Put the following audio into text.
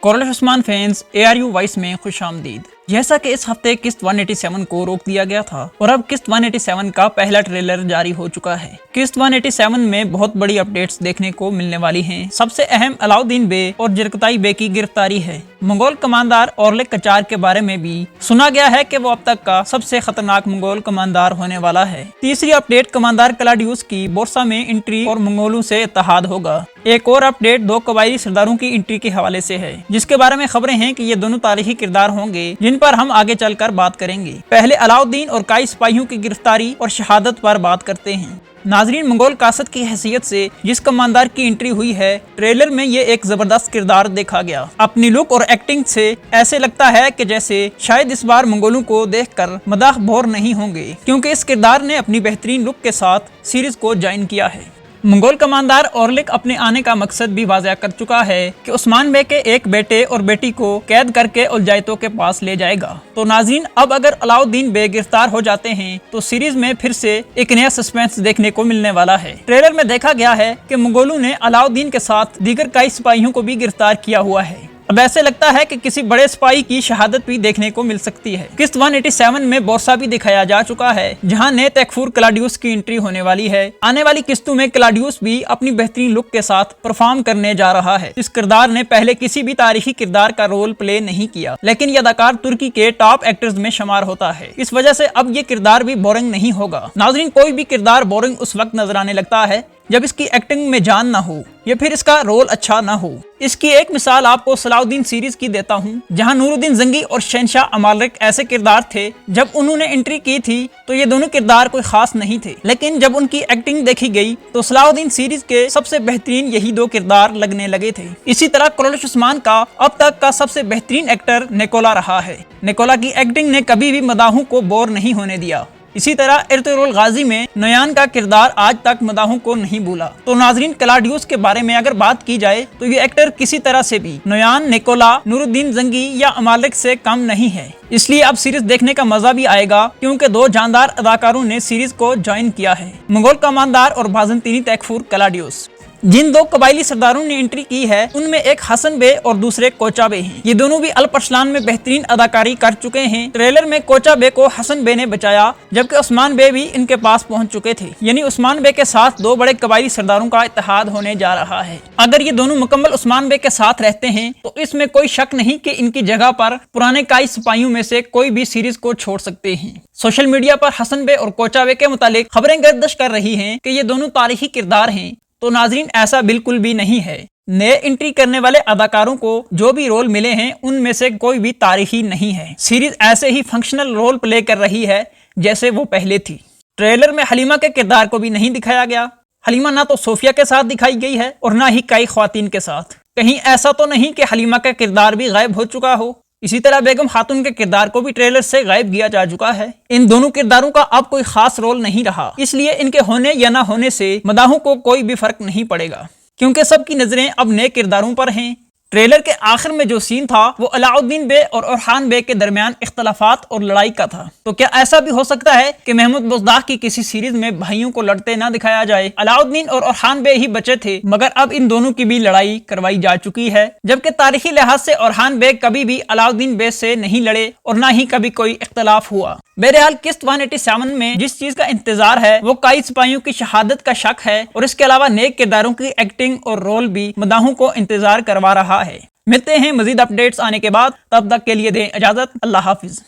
Coral Usman fans ARU voice में खुश आमदीद। जैसा कि इस हफ्ते किस्त 187 को रोक दिया गया था और अब किस्त 187 का पहला ट्रेलर जारी हो चुका है। किस्त 187 में बहुत बड़ी अपडेट्स देखने को मिलने वाली हैं। सबसे अहम अलाउद्दीन बे और जरकताई बे की गिरफ्तारी है। मंगोल कमांडर ओरलिक कचार के बारे में भी सुना गया है कि वो अब तक का सबसे खतरनाक मंगोल कमांडर होने वाला है। तीसरी अपडेट कमांडर क्लाडियस की बोर्सा में एंट्री और मंगोलों से इत्तेहाद होगा। एक और अपडेट दो कबायली सरदारों की एंट्री के हवाले से है, जिसके बारे में खबरें हैं कि ये दोनों तारीखी किरदार होंगे जिन पर हम आगे चलकर बात करेंगे। पहले अलाउद्दीन और कई सिपाहियों की गिरफ्तारी और शहादत पर बात करते हैं। नाजरीन, मंगोल कासद की हैसियत से जिस कमांडर की एंट्री हुई है, ट्रेलर में ये एक जबरदस्त किरदार देखा गया। अपनी लुक और एक्टिंग से ऐसे लगता है कि जैसे शायद इस बार मंगोलों को देखकर मदाह बोर नहीं होंगे, क्योंकि इस किरदार ने अपनी बेहतरीन लुक के साथ सीरीज को ज्वाइन किया है। मंगोल कमांडर ओरलिक अपने आने का मकसद भी वाज़ेह कर चुका है कि उस्मान बे के एक बेटे और बेटी को कैद करके उलजायतों के पास ले जाएगा। तो नाज़रीन, अब अगर अलाउद्दीन बे गिरफ्तार हो जाते हैं तो सीरीज में फिर से एक नया सस्पेंस देखने को मिलने वाला है। ट्रेलर में देखा गया है कि मंगोलों ने अलाउद्दीन के साथ दीगर कई सिपाहियों को भी गिरफ्तार किया हुआ है। अब ऐसे लगता है कि किसी बड़े सिपाही की शहादत भी देखने को मिल सकती है। किस्त 187 में बोर्सा भी दिखाया जा चुका है, जहां ने तैकफूर क्लाडियस की एंट्री होने वाली है। आने वाली किस्तों में क्लाडियस भी अपनी बेहतरीन लुक के साथ परफॉर्म करने जा रहा है। इस किरदार ने पहले किसी भी तारीखी किरदार का रोल प्ले नहीं किया, लेकिन यह अदाकार तुर्की के टॉप एक्टर्स में शुमार होता है। इस वजह से अब ये किरदार भी बोरिंग नहीं होगा। नाज़रीन, कोई भी किरदार बोरिंग उस वक्त नजर आने लगता है जब इसकी एक्टिंग में जान ना हो या फिर इसका रोल अच्छा ना हो। इसकी एक मिसाल आपको सलाउद्दीन सीरीज की देता हूँ, जहाँ नूरुद्दीन जंगी और शहनशाह अमालिक ऐसे किरदार थे। जब उन्होंने एंट्री की थी तो ये दोनों किरदार कोई खास नहीं थे, लेकिन जब उनकी एक्टिंग देखी गई तो सलाउद्दीन सीरीज के सबसे बेहतरीन यही दो किरदार लगने लगे थे। इसी तरह कोरल उस्मान का अब तक का सबसे बेहतरीन एक्टर निकोला रहा है। निकोला की एक्टिंग ने कभी भी मदाहों को बोर नहीं होने दिया। इसी तरह इर्तुगरुल गाजी में नोयान का किरदार आज तक मदाहों को नहीं भूला। तो नाजरीन, क्लाडियस के बारे में अगर बात की जाए तो ये एक्टर किसी तरह से भी नोयान, निकोला, नूरुद्दीन जंगी या अमालिक से कम नहीं है। इसलिए अब सीरीज देखने का मजा भी आएगा, क्योंकि दो जानदार अदाकारों ने सीरीज को ज्वाइन किया है, मंगोल कमांडर और बाज़ंतीनी तैकफूर क्लाडियस। जिन दो कबायली सरदारों ने एंट्री की है उनमें एक हसन बे और दूसरे कोचा बे हैं। ये दोनों भी अल परसलान में बेहतरीन अदाकारी कर चुके हैं। ट्रेलर में कोचा बे को हसन बे ने बचाया, जबकि उस्मान बे भी इनके पास पहुंच चुके थे। यानी उस्मान बे के साथ दो बड़े कबायली सरदारों का इत्तेहाद होने जा रहा है। अगर ये दोनों मुकम्मल उस्मान बे के साथ रहते हैं तो इसमें कोई शक नहीं कि इनकी जगह पर पुराने कई सिपाहियों में से कोई भी सीरीज को छोड़ सकते हैं। सोशल मीडिया पर हसन बे और कोचा बे के मुतालिक खबरें गर्दिश कर रही हैं कि ये दोनों तारीखी किरदार हैं। तो नाजरीन, ऐसा बिल्कुल भी नहीं है। नए एंट्री करने वाले अदाकारों को जो भी रोल मिले हैं उनमें से कोई भी तारीखी नहीं है। सीरीज ऐसे ही फंक्शनल रोल प्ले कर रही है जैसे वो पहले थी। ट्रेलर में हलीमा के किरदार को भी नहीं दिखाया गया। हलीमा ना तो सोफिया के साथ दिखाई गई है और ना ही कई ख्वातीन के साथ। कहीं ऐसा तो नहीं कि हलीमा का किरदार भी गायब हो चुका हो। इसी तरह बेगम खातून के किरदार को भी ट्रेलर से गायब किया जा चुका है। इन दोनों किरदारों का अब कोई खास रोल नहीं रहा, इसलिए इनके होने या ना होने से मदाहों को कोई भी फर्क नहीं पड़ेगा, क्योंकि सबकी नजरें अब नए किरदारों पर हैं। ट्रेलर के आखिर में जो सीन था वो अलाउद्दीन बे और ओरहान बे के दरमियान इख्तलाफात और लड़ाई का था। तो क्या ऐसा भी हो सकता है कि महमूद बुज़दाह की किसी सीरीज में भाइयों को लड़ते ना दिखाया जाए? अलाउद्दीन और ओरहान बे ही बचे थे, मगर अब इन दोनों की भी लड़ाई करवाई जा चुकी है, जबकि तारीखी लिहाज से ओरहान बे कभी भी अलाउद्दीन बे से नहीं लड़े और ना ही कभी कोई इख्तलाफ हुआ। बहरहाल किस्त 187 में जिस चीज का इंतजार है वो कई सिपाहियों की शहादत का शक है, और इसके अलावा नेक किरदारों की एक्टिंग और रोल भी मदाहों को इंतजार करवा रहा है। मिलते हैं मजीद अपडेट्स आने के बाद, तब तक के लिए दें इजाजत। अल्लाह हाफिज।